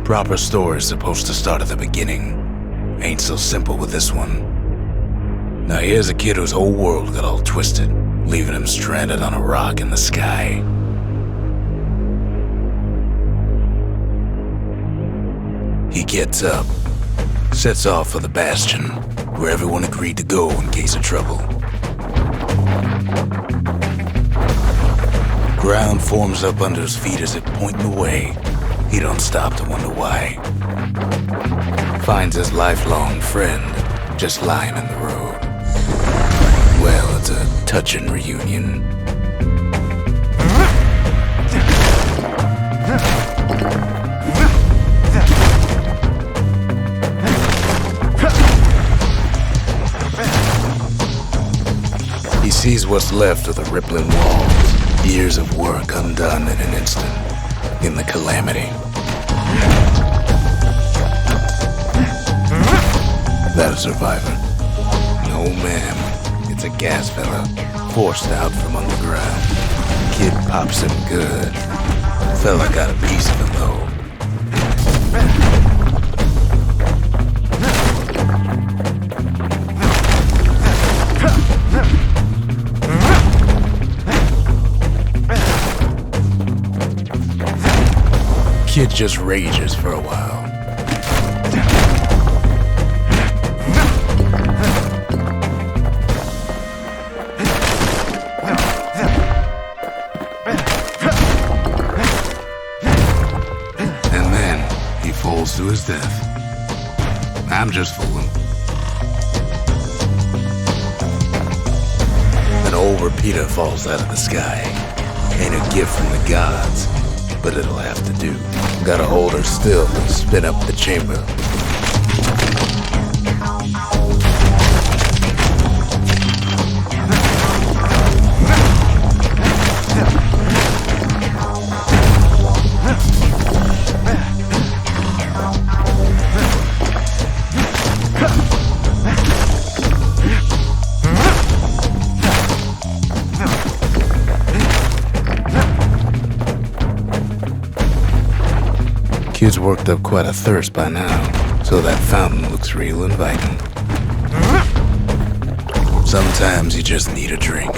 Proper story's supposed to start at the beginning. Ain't so simple with this one. Now here's a kid whose whole world got all twisted, leaving him stranded on a rock in the sky. He gets up, sets off for the Bastion, where everyone agreed to go in case of trouble. Ground forms up under his feet as it pointing away. He don't stop to wonder why. Finds his lifelong friend just lying in the road. Well, it's a touching reunion. He sees what's left of the rippling walls, years of work undone in an instant, in the Calamity. That a survivor? No, ma'am. It's a gas fella, forced out from underground. Kid pops him good. Fella got a piece of him, though. Kid just rages for a while. And then he falls to his death. I'm just fooling. An old repeater falls out of the sky. Ain't a gift from the gods, but it'll have to do. Gotta hold her still and spin up the chamber. Kid's worked up quite a thirst by now, so that fountain looks real inviting. Sometimes you just need a drink.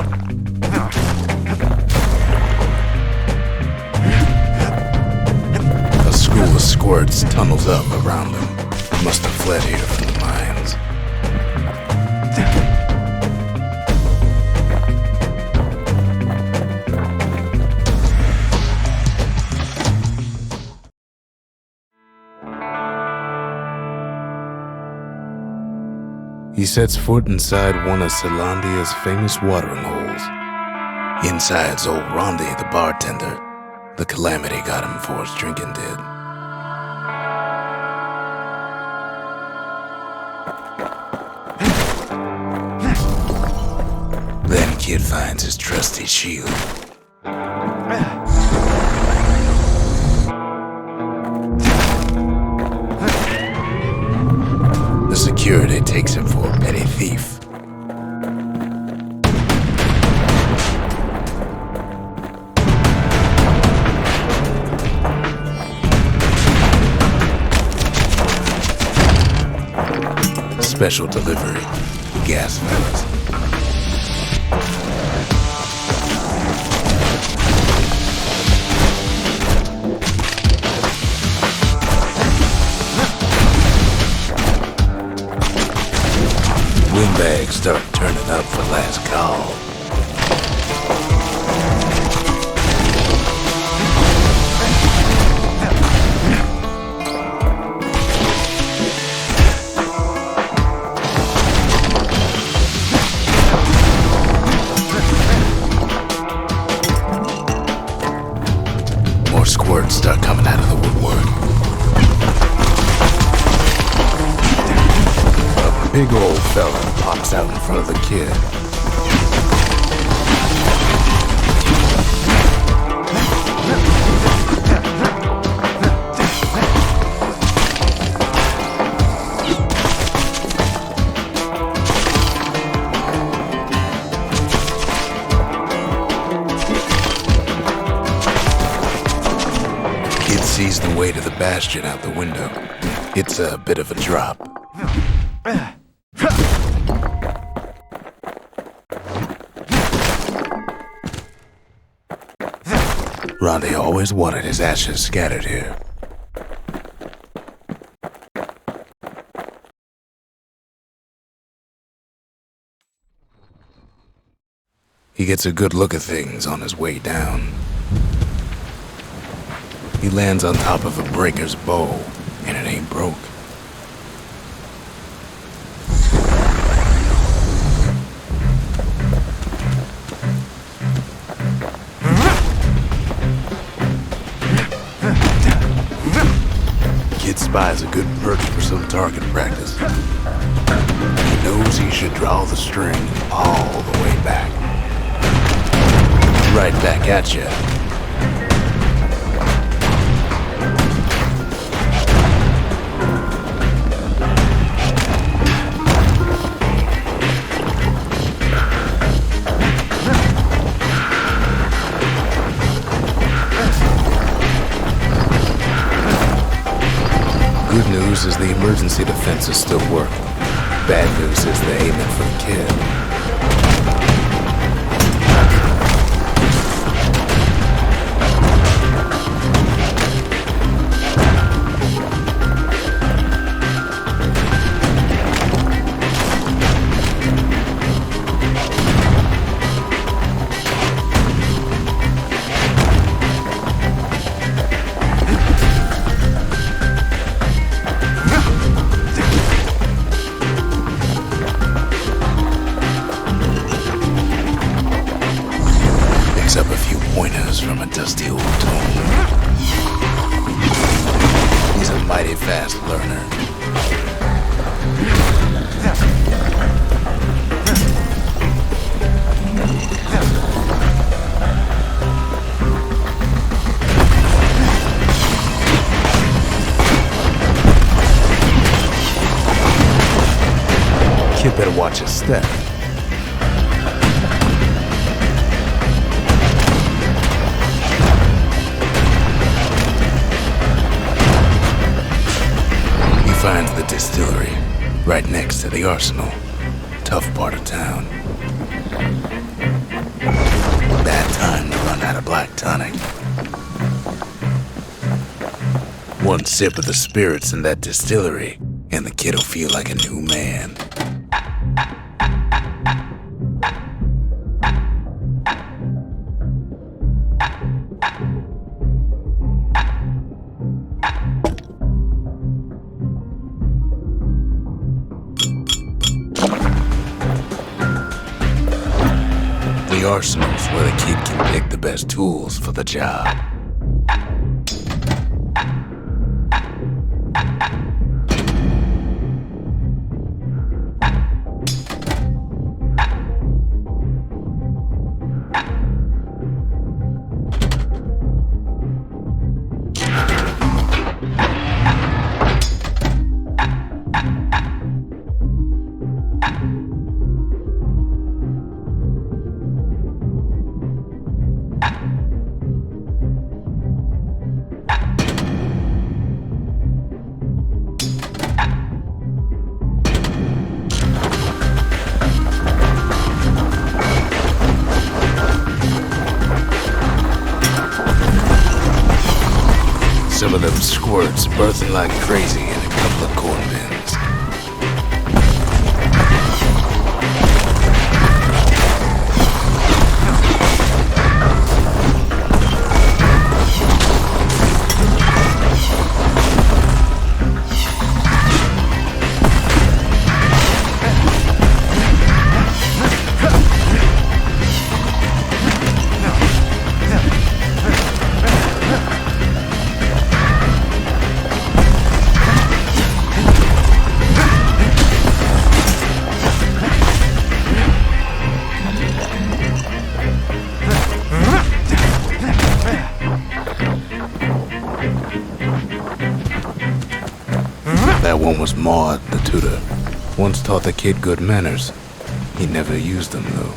A school of squirts tunnels up around them. Must have fled here from the mines. He sets foot inside one of Celandia's famous watering holes. Inside's old Rondi, the bartender. The Calamity got him for his drinking did. Then Kid finds his trusty shield. Security takes him for a petty thief. Special delivery, gas fellas. Windbags start turning up for last call. More squirts start coming out of the woodwork. Big old fella pops out in front of the kid. sees the way to the Bastion out the window. It's a bit of a drop. Ronde always wanted his ashes scattered here. He gets a good look at things on his way down. He lands on top of a breaker's bow, and it ain't broke. Kid spies a good perch for some target practice. He knows he should draw the string all the way back. Right back at you. Good news is the emergency defenses still work. Bad news is they're aiming for the kid. Up a few pointers from a dusty old tome. He's a mighty fast learner. Kid better watch his step. Finds the distillery right next to the arsenal. Tough part of town. Bad time to run out of black tonic. One sip of the spirits in that distillery, and the kid'll feel like a new man. The arsenal's where the kid can pick the best tools for the job. Some of them squirts birthing like crazy in a couple of corn bins. That one was Maud, the tutor. Once taught the kid good manners. He never used them, though.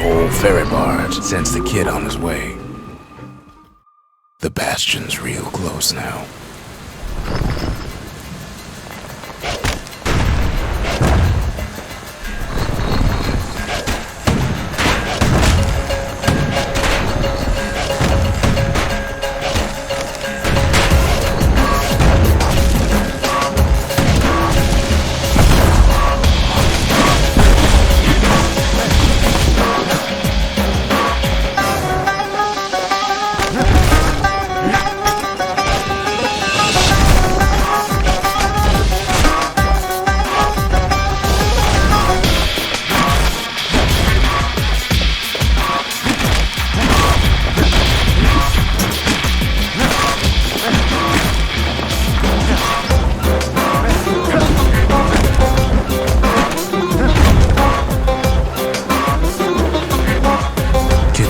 whole ferry barge sends the kid on his way. The Bastion's real close now.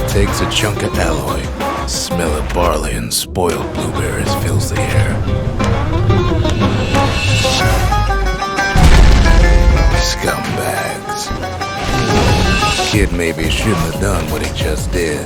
Takes a chunk of alloy. Smell of barley and spoiled blueberries fills the air. Scumbags. Kid maybe shouldn't have done what he just did.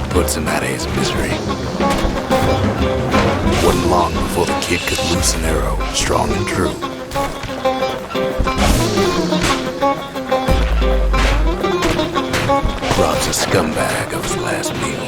Puts him out of his misery. Wasn't long before the kid could loose an arrow, strong and true. Robs a scumbag of his last meal.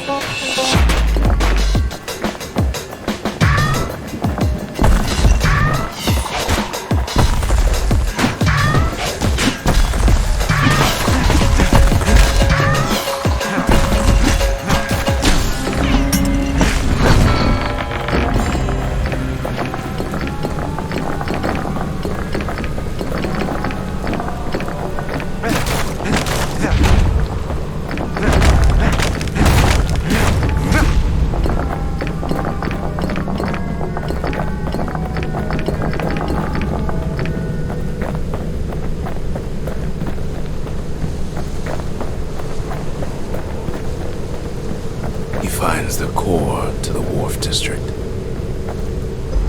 Finds the core to the wharf district.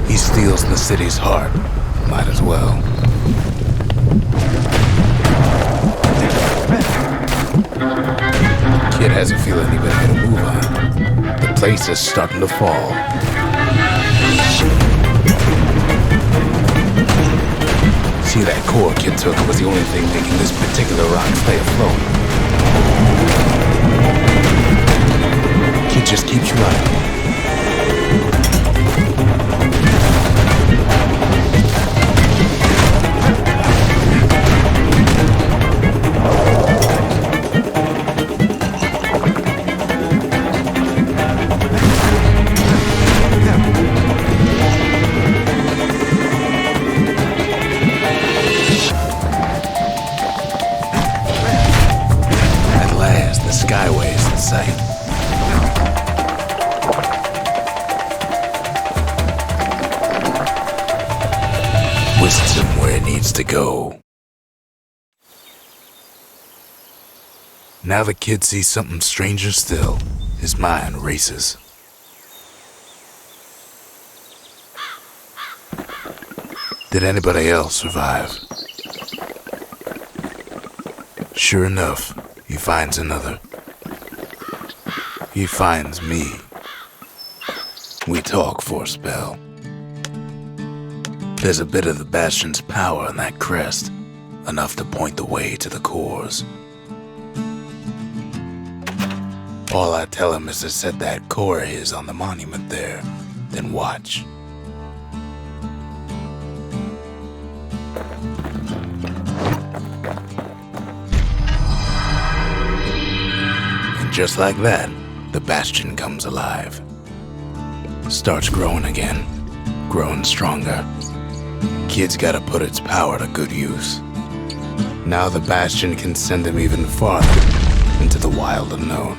He steals the city's heart. Might as well. Kid has a feeling he better get a move on. The place is starting to fall. See, that core Kid took was the only thing making this particular rock stay afloat. He just keeps running. At last, the Skyway is in sight. Whisks him where he needs to go. Now the kid sees something stranger still. His mind races. Did anybody else survive? Sure enough, he finds another. He finds me. We talk for a spell. There's a bit of the Bastion's power in that crest, enough to point the way to the cores. All I tell him is to set that core of his on the monument there, then watch. And just like that, the Bastion comes alive. Starts growing again, growing stronger. kid's gotta put its power to good use. Now the Bastion can send him even farther into the wild unknown.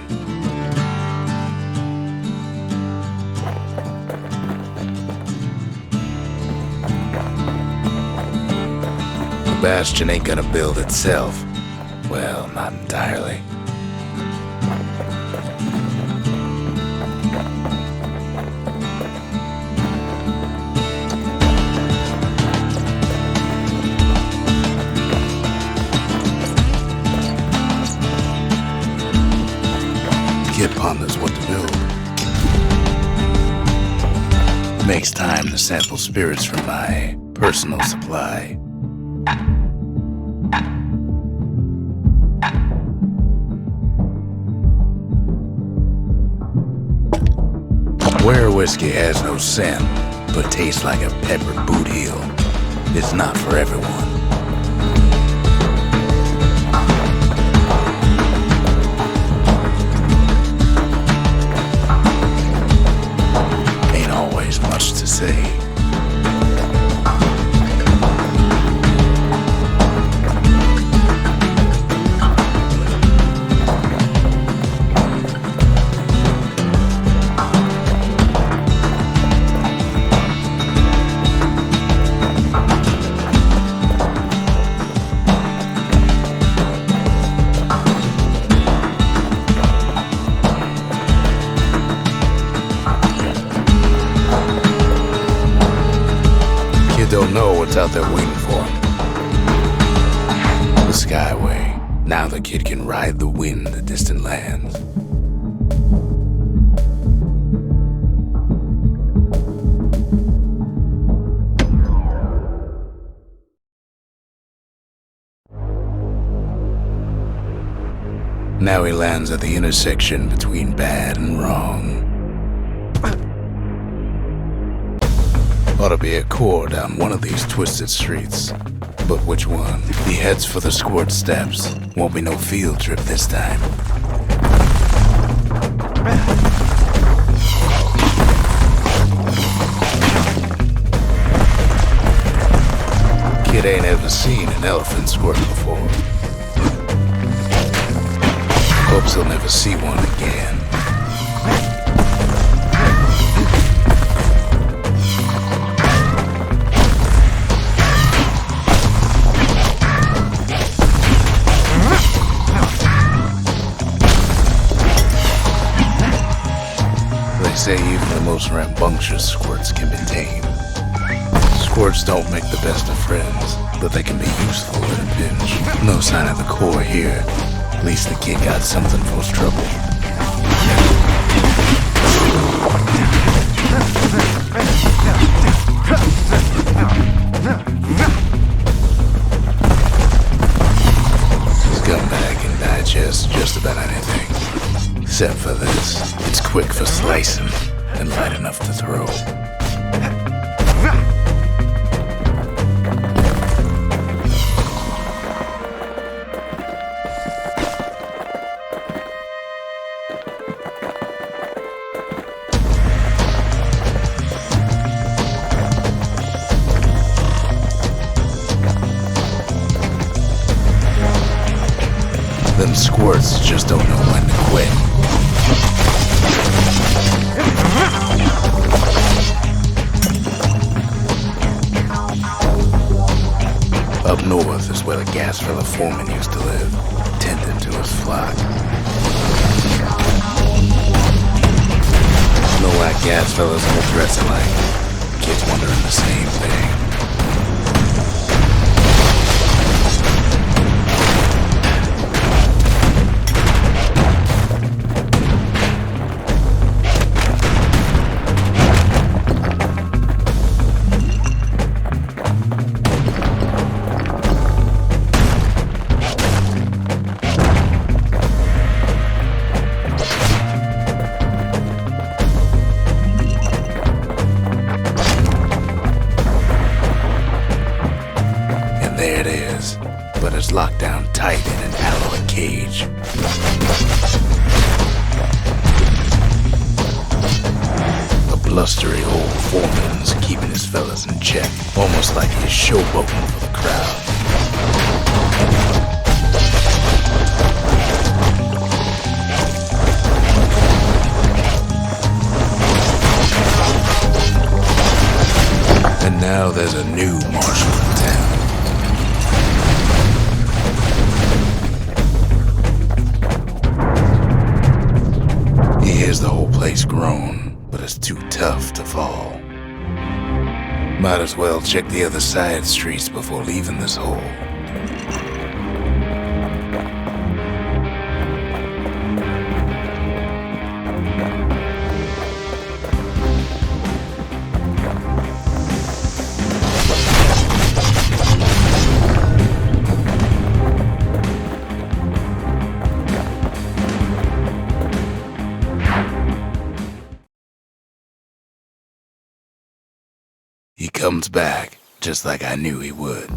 The Bastion ain't gonna build itself. Well, not entirely. Kid ponders what to build. Makes time to sample spirits from my personal supply. Where whiskey has no scent, but tastes like a peppered boot heel, it's not for everyone. Much to say. Don't know what's out there waiting for him. The Skyway. Now the kid can ride the wind to distant lands. Now he lands at the intersection between bad and wrong. Ought to be a core down one of these twisted streets. But which one? He heads for the squirt steps. Won't be no field trip this time. Kid ain't ever seen an elephant squirt before. Hopes he'll never see one again. Say even the most rambunctious squirts can be tamed. Squirts don't make the best of friends, but they can be useful in a pinch. No sign of the core here. At least the kid got something for his trouble. Scumbag can digest just about anything. Except for this. It's quick for slicing and light enough to throw. Them squirts just don't know when to quit. Up north is where the gas fella foreman used to live, tending to his flock. Know why gas fellas all dress alike? Kids wondering the same thing. There it is, but it's locked down tight in an alloy cage. A blustery old foreman's keeping his fellas in check, almost like he's showboating for the crowd. And now there's a new marshal in town. He hears the whole place groan, but it's too tough to fall. Might as well check the other side streets before leaving this hole. He comes back, just like I knew he would.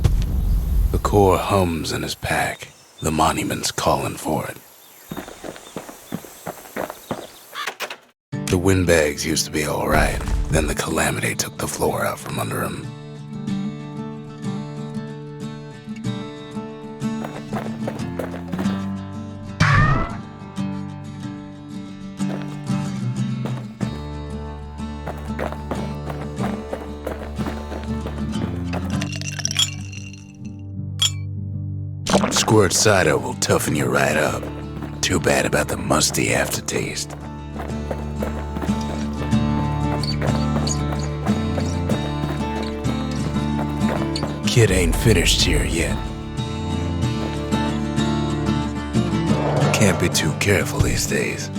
The core hums in his pack. The monument's calling for it. The windbags used to be alright, then the Calamity took the floor out from under him. Squirt cider will toughen you right up. Too bad about the musty aftertaste. Kid ain't finished here yet. Can't be too careful these days.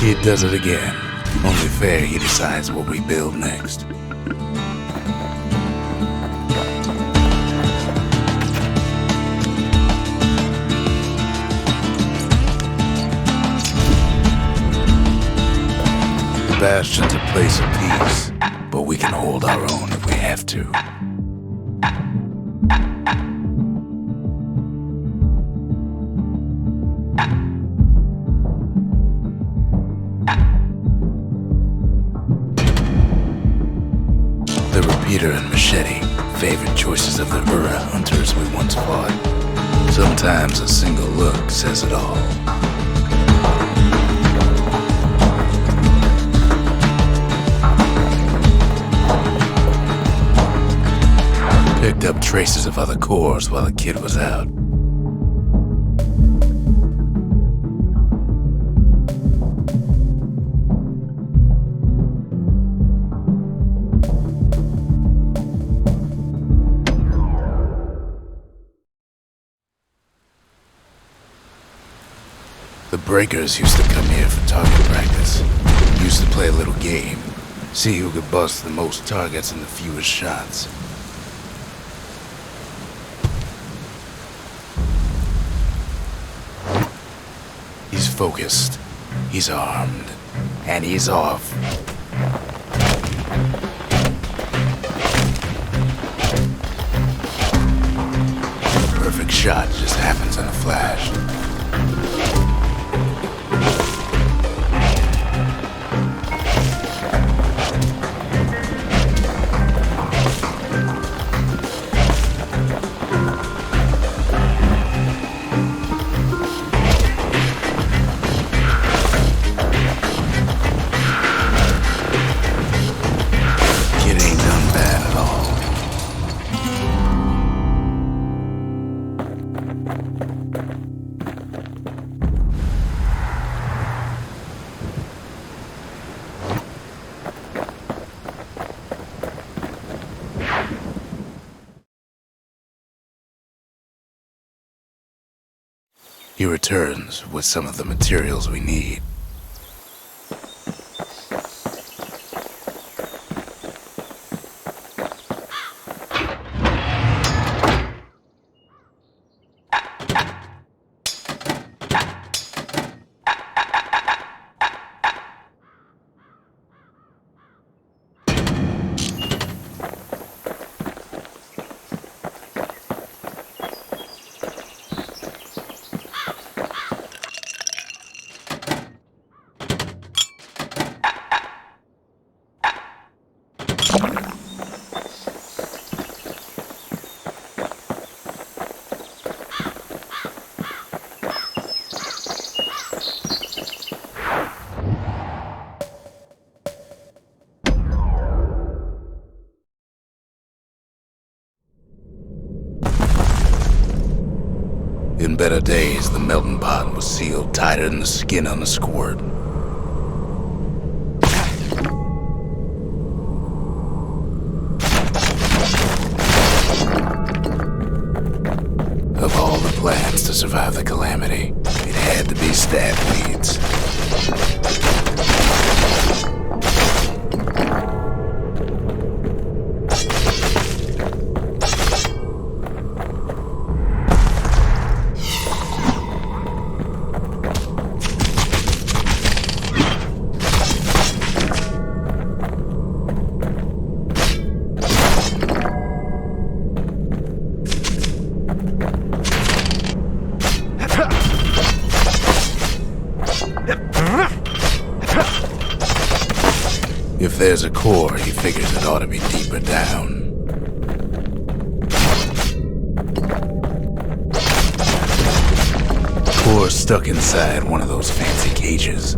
Kid does it again. Only fair he decides what we build next. Bastion's a place of peace, but we can hold our own if we have to. The repeater and machete, favorite choices of the Ura hunters we once fought. Sometimes a single look says it all. Picked up traces of other cores while the kid was out. The breakers used to come here for target practice. Used to play a little game. See who could bust the most targets and the fewest shots. He's focused, he's armed, and he's off. The perfect shot just happens in a flash. He returns with some of the materials we need. better days, the melting pot was sealed tighter than the skin on a squirt. Of all the plans to survive the Calamity, it had to be stab weeds. If there's a core, he figures it ought to be deeper down. Core's stuck inside one of those fancy cages.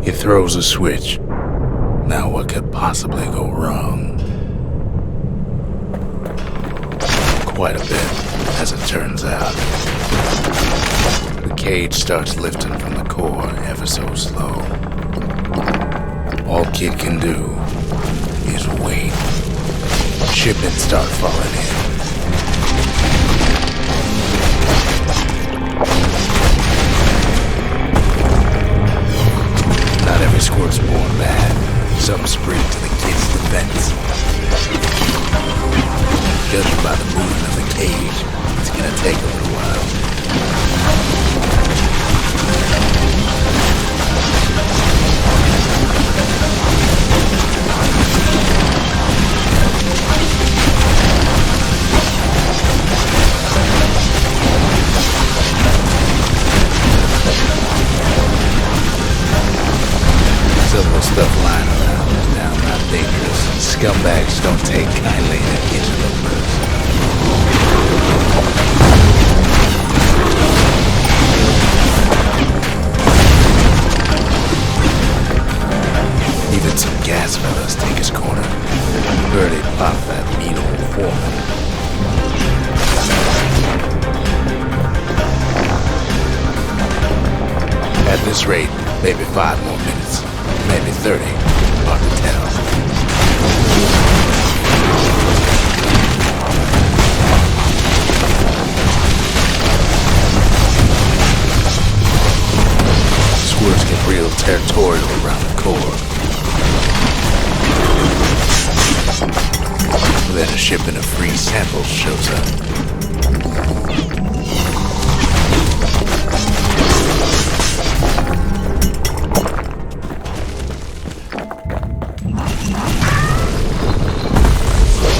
He throws a switch. Now what could possibly go wrong? Quite a bit, as it turns out. The cage starts lifting from the core ever so slow. All Kid can do is wait. Shipments start falling in. Not every squirt's born bad. Some spring to the kid's defense. Judging by the movement of the cage, it's gonna take a little while. Some of the stuff lying around is downright dangerous. Scumbags don't take kindly to interlopers. Even some gas fellas take his corner. Heard he popped that mean old foreman. At this rate, maybe 5 more minutes. Maybe 30. Hard to tell. Squirts get real territorial around the core. Then a shipment of free samples shows up.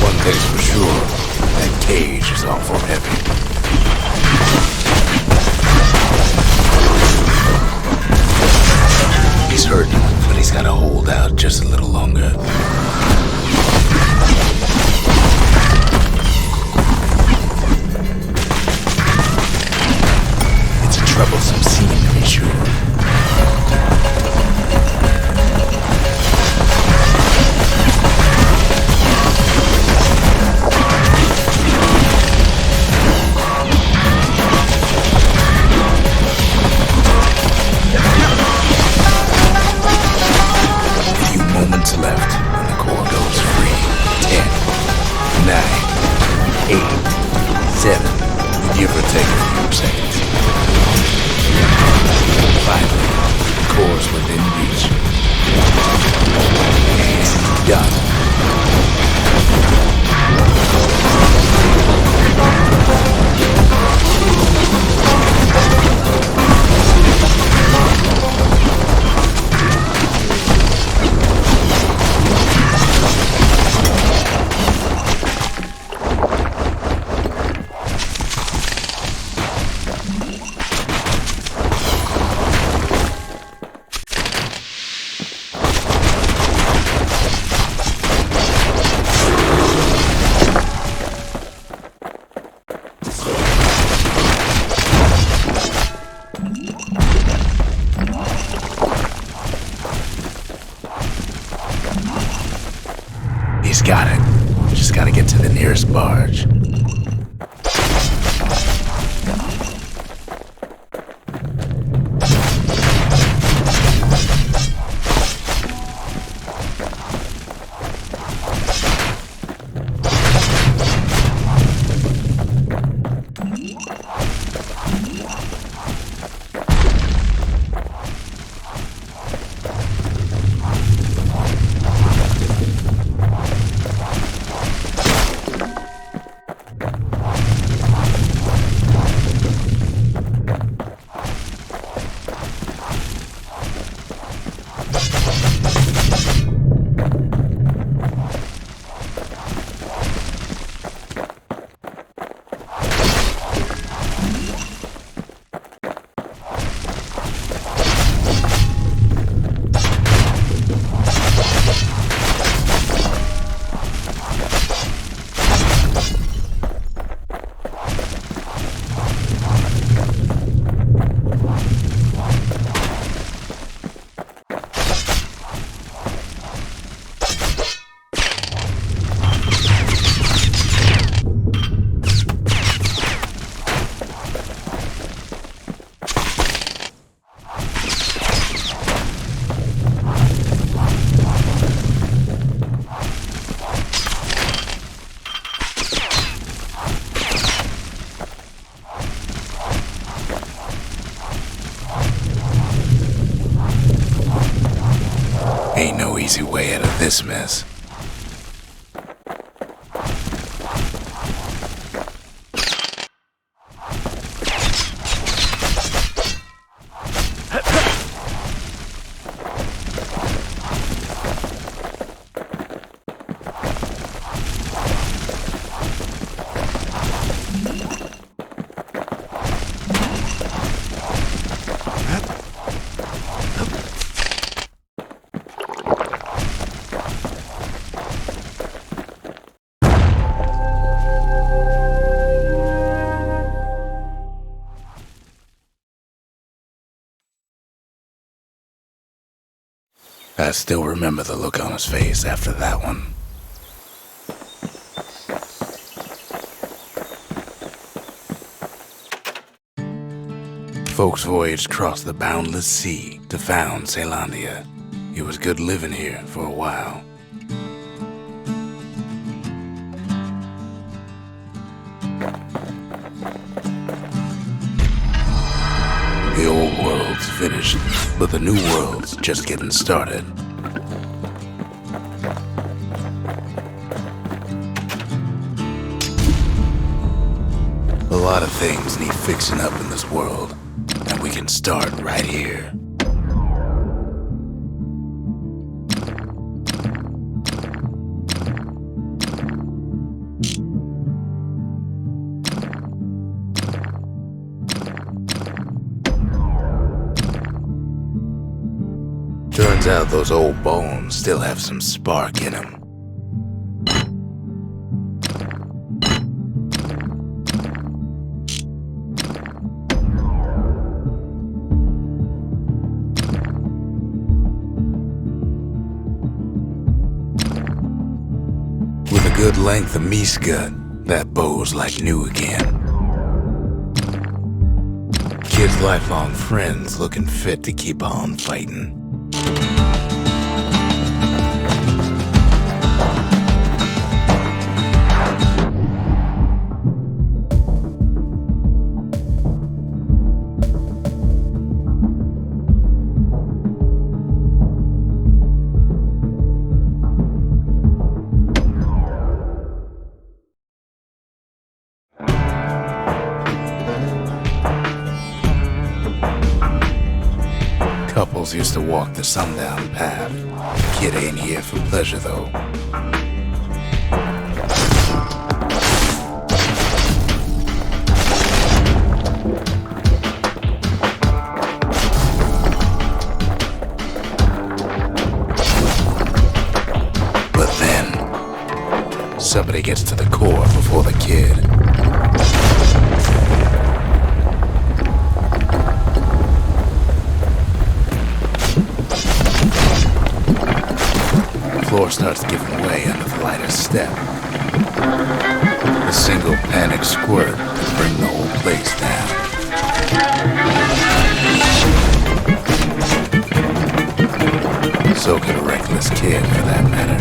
One thing's for sure, that cage is awful heavy. He's hurting, but he's gotta hold out just a little longer. It's a troublesome scene to be sure. Left when the core goes free. 10, 9, 8, 7, give or take a few seconds. Finally, the core's within reach. And done. He's got it. Just gotta get to the nearest barge. Ain't no easy way out of this mess. I still remember the look on his face after that one. Folks voyaged across the boundless sea to found Calamity. It was good living here for a while. The old world's finished, but the new world's just getting started. A lot of things need fixing up in this world, and we can start right here. Turns out those old bones still have some spark in them. With a good length of Miska, that bow's like new again. Kid's lifelong friends looking fit to keep on fighting. Couples used to walk the sundown path. Kid ain't here for pleasure, though. But then, somebody gets to the core before the kid. floor starts giving way under the lightest step. A single panic squirt can bring the whole place down. So could a reckless kid, for that matter.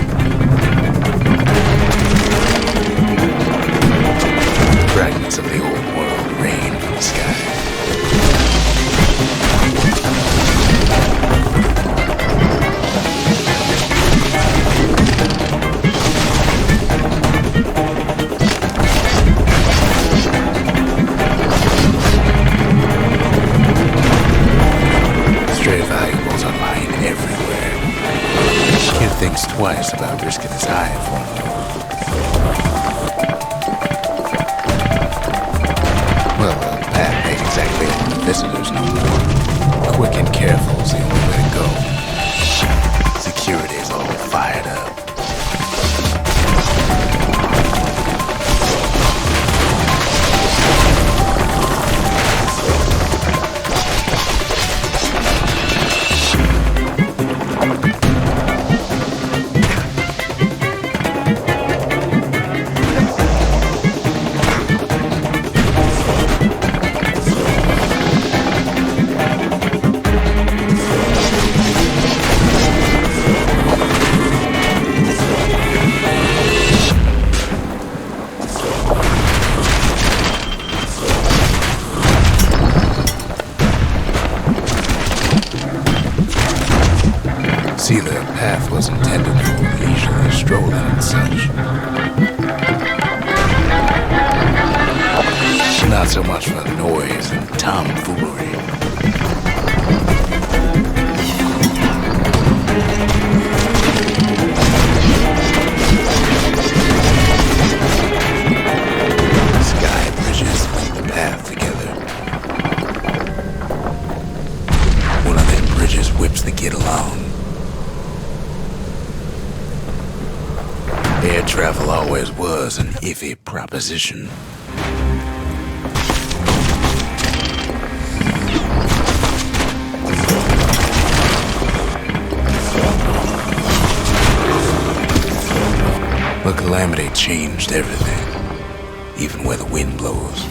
Fragments of the old world rain from the sky. Stray valuables are lying everywhere. Kid thinks twice about risking his eye for one of those. Well, the path ain't exactly on the visitors no more. Quick and careful is the only way to go. Security's all fired up. See, the path was intended for leisurely strolling and such. Not so much for noise and tomfoolery. Sky bridges link the path together. One of them bridges whips the kid along. Air travel always was an iffy proposition. But Calamity changed everything, even where the wind blows.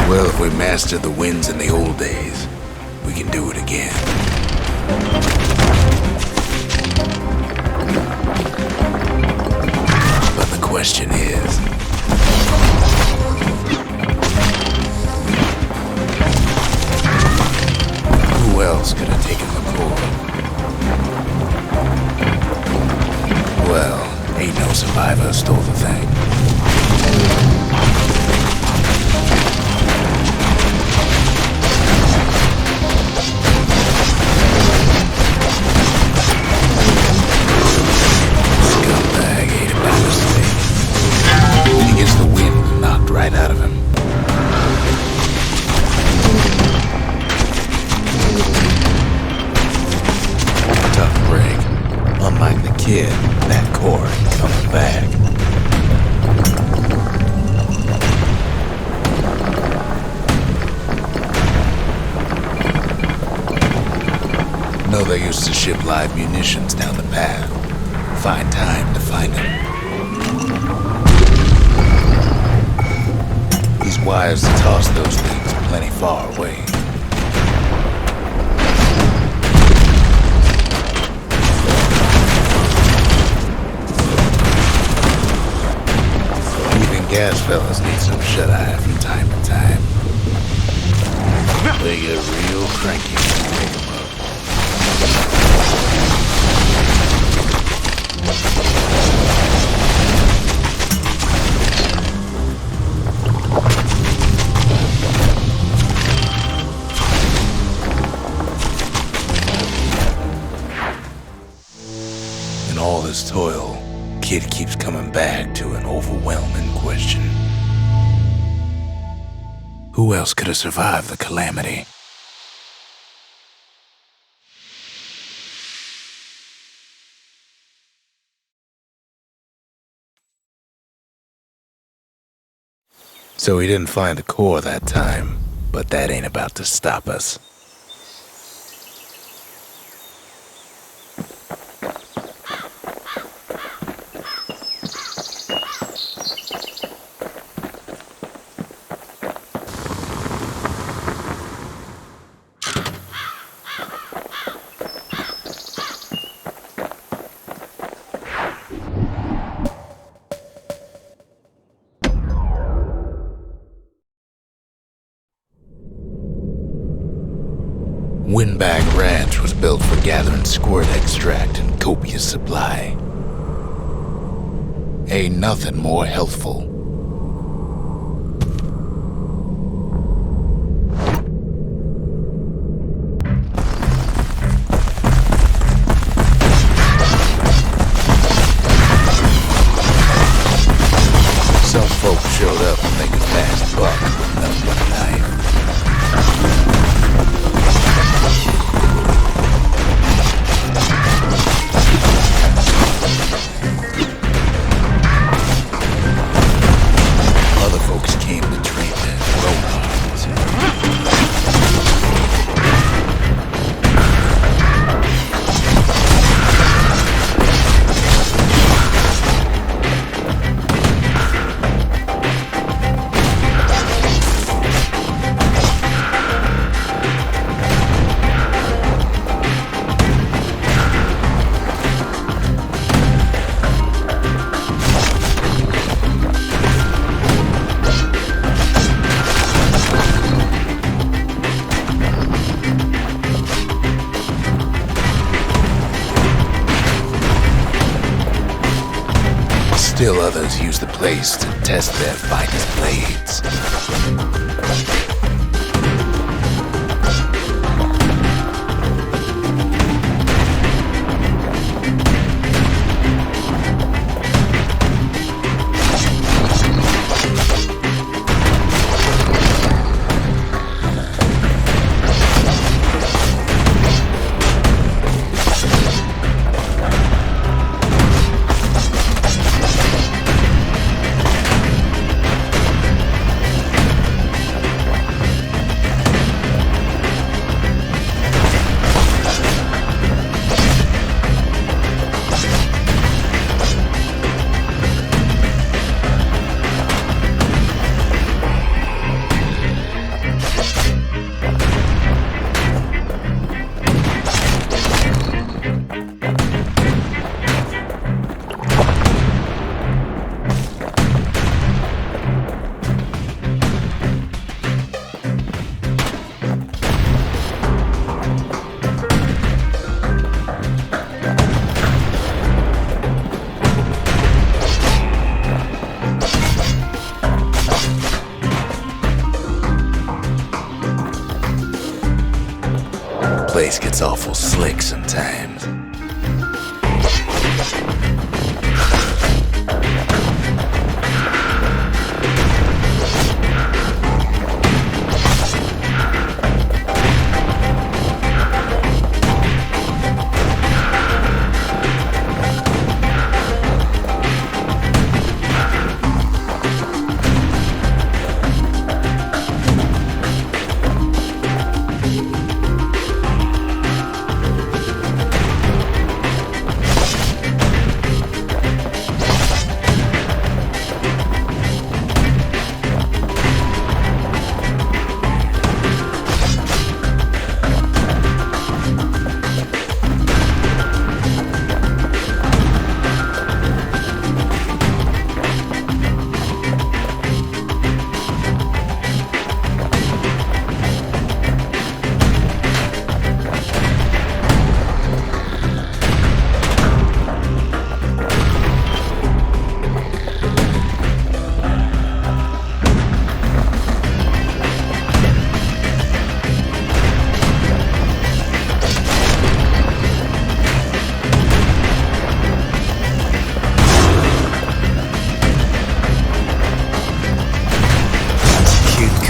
Well, if we mastered the winds in the old days, we can do it again. But the question is, who else could have taken the core? Well, ain't no survivor stole the thing. Out of him. Tough break. Unlike the kid, that core ain't coming back. No, they used to ship live munitions down the path. Find time to find them. He's wise to toss those things plenty far away. Even gas fellas need some shut-eye from time to time. They get real cranky when you wake them up. All this toil, kid keeps coming back to an overwhelming question. Who else could have survived the Calamity? So we didn't find a core that time, but that ain't about to stop us. Windbag Ranch was built for gathering squirt extract in copious supply. Ain't nothing more healthful. Some folks showed up to make a fast buck with nothing but a knife. Other folks came to trade their own arms. Still others use the place to test their finest blades. Place gets awful slick sometimes.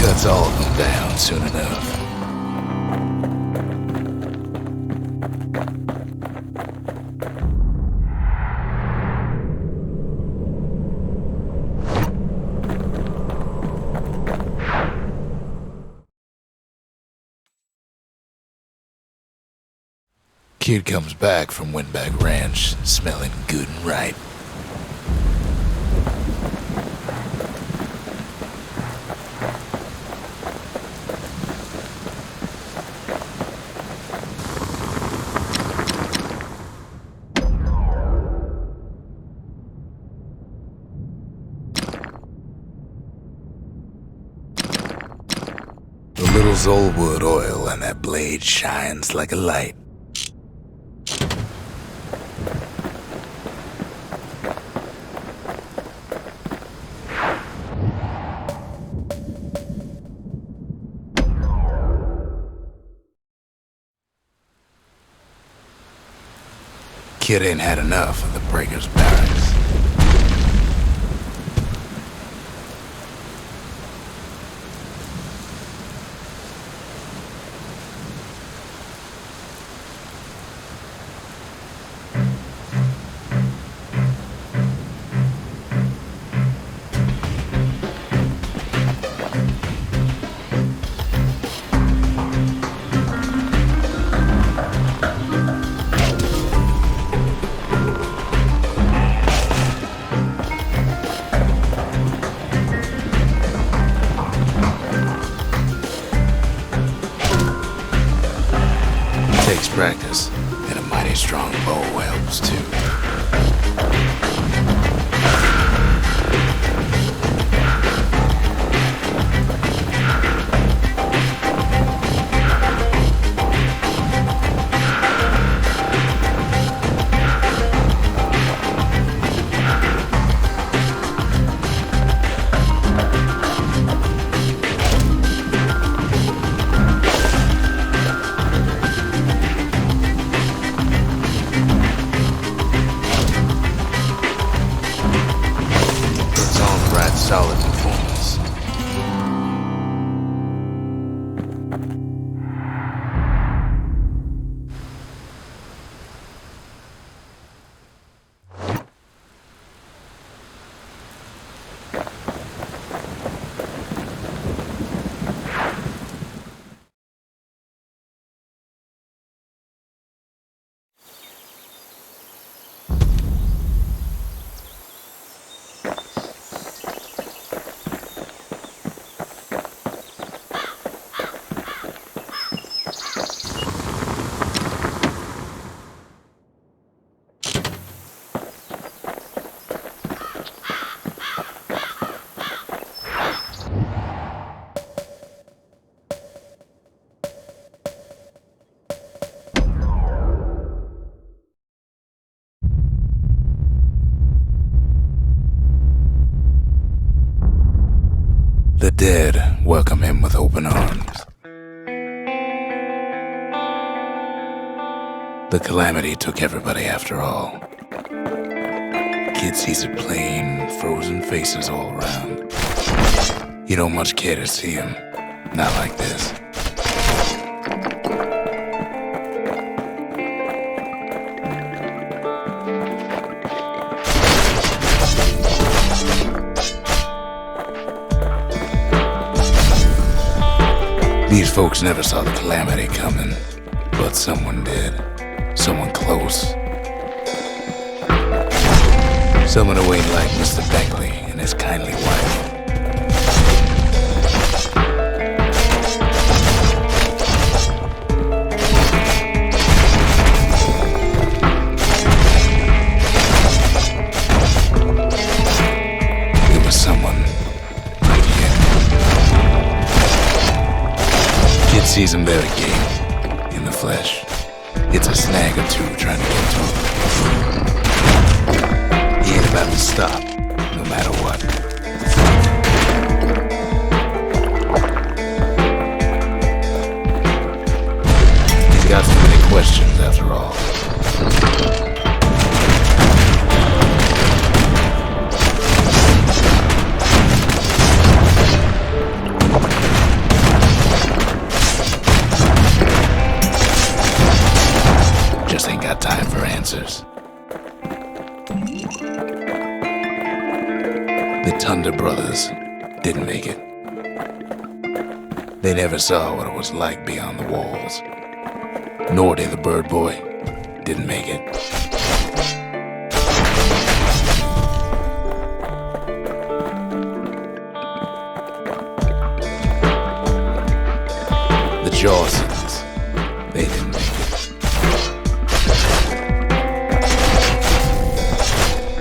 Cuts all of them down soon enough. Kid comes back from Windbag Ranch, smelling good and right. The little Zolwood oil and that blade shines like a light. Kid ain't had enough of the Breaker's barracks. Takes practice, and a mighty strong bow helps too. Solid performance. The dead welcome him with open arms. The Calamity took everybody after all. Kid sees it plain, frozen faces all around. You don't much care to see him, not like this. These folks never saw the Calamity coming, but someone did. Someone close. Someone who ain't like Mr. Beckley and his kindly wife. It was someone like him. Kid sees him there again, in the flesh. It's a snag or two trying to get to him. He ain't about to stop, no matter what. He's got so many questions after all. Just ain't got time for answers. The Thunder brothers didn't make it. They never saw what it was like beyond the walls. Nor did the bird boy. didn't make it. The Jawsons, they didn't make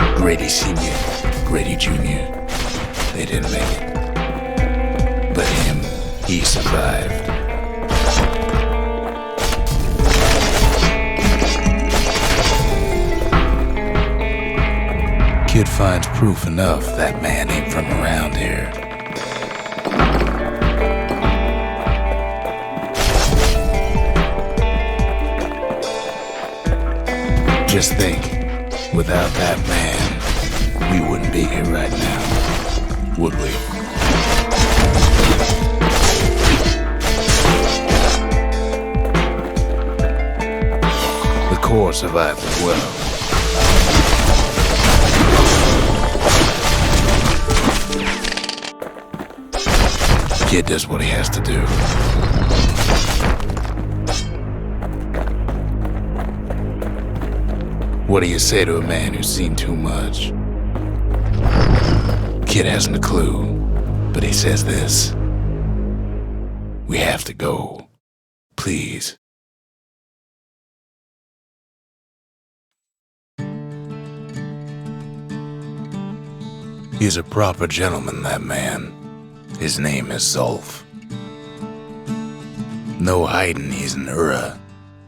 it. Grady Sr., Grady Jr., they didn't make it. But him, he survived. Kid finds proof enough that man ain't from around here. Just think, without that man, we wouldn't be here right now, would we? The core survived as well. Kid does what he has to do. What do you say to a man who's seen too much? Kid hasn't a clue, but he says this. We have to go. Please. He's a proper gentleman, that man. His name is Zulf. No hiding he's an Ura.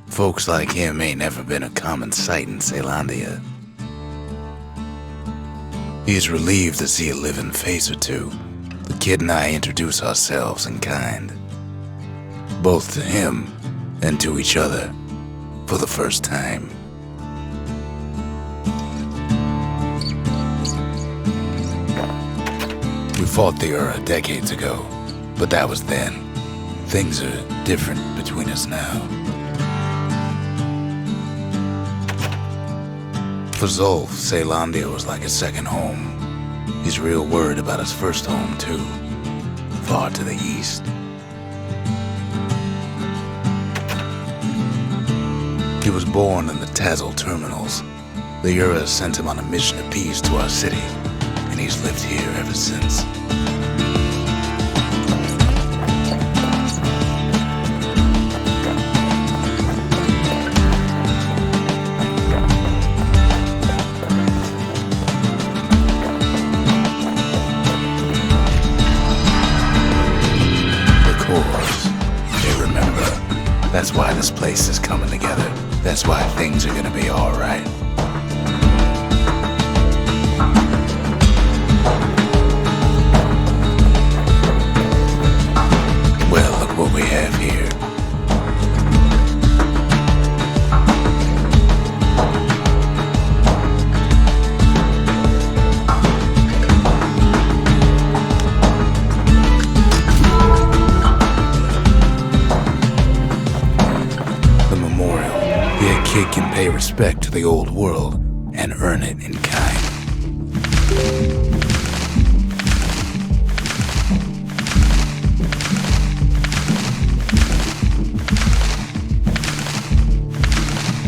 Folks like him ain't never been a common sight in Caelandia. He's relieved to see a living face or two. The kid and I introduce ourselves in kind. Both to him and to each other for the first time. We fought the Ura decades ago, but that was then. Things are different between us now. For Zulf, Caelandia was like a second home. He's real worried about his first home, too. Far to the east. He was born in the Tazil terminals. The Ura sent him on a mission of peace to our city, and he's lived here ever since. That's why this place is coming together. That's why things are gonna be all right. Well, look what we have here. Kid can pay respect to the old world and earn it in kind.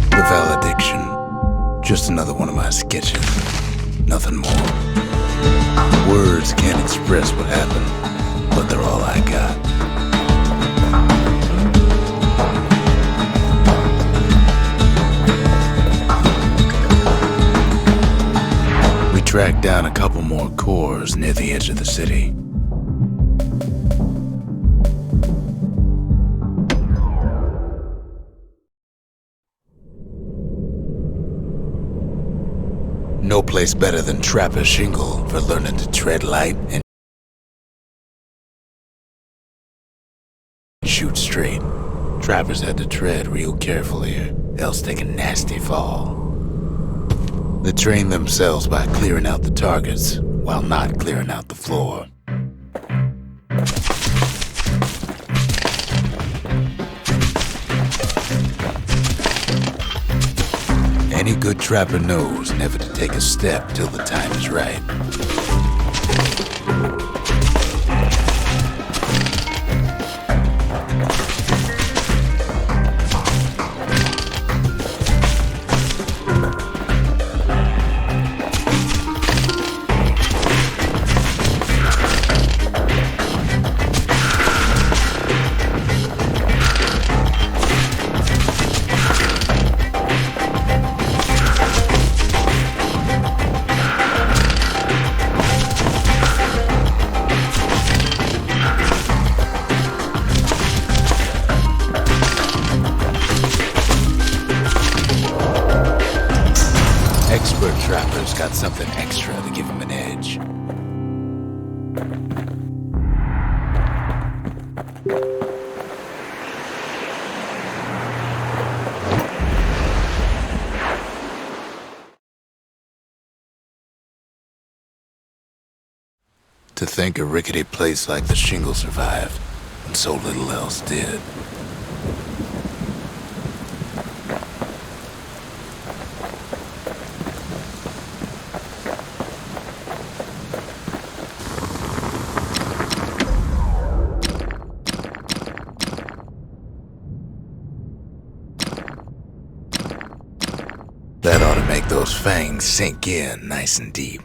The valediction, just another one of my sketches, nothing more. Words can't express what happened, but they're all I got. Tracked down a couple more cores near the edge of the city. No place better than Trapper Shingle for learning to tread light and shoot straight. Trappers had to tread real careful here, else take a nasty fall. They train themselves by clearing out the targets while not clearing out the floor. Any good trapper knows never to take a step till the time is right. extra to give him an edge. To think a rickety place like the Shingle survived, when so little else did. That ought to make those fangs sink in nice and deep.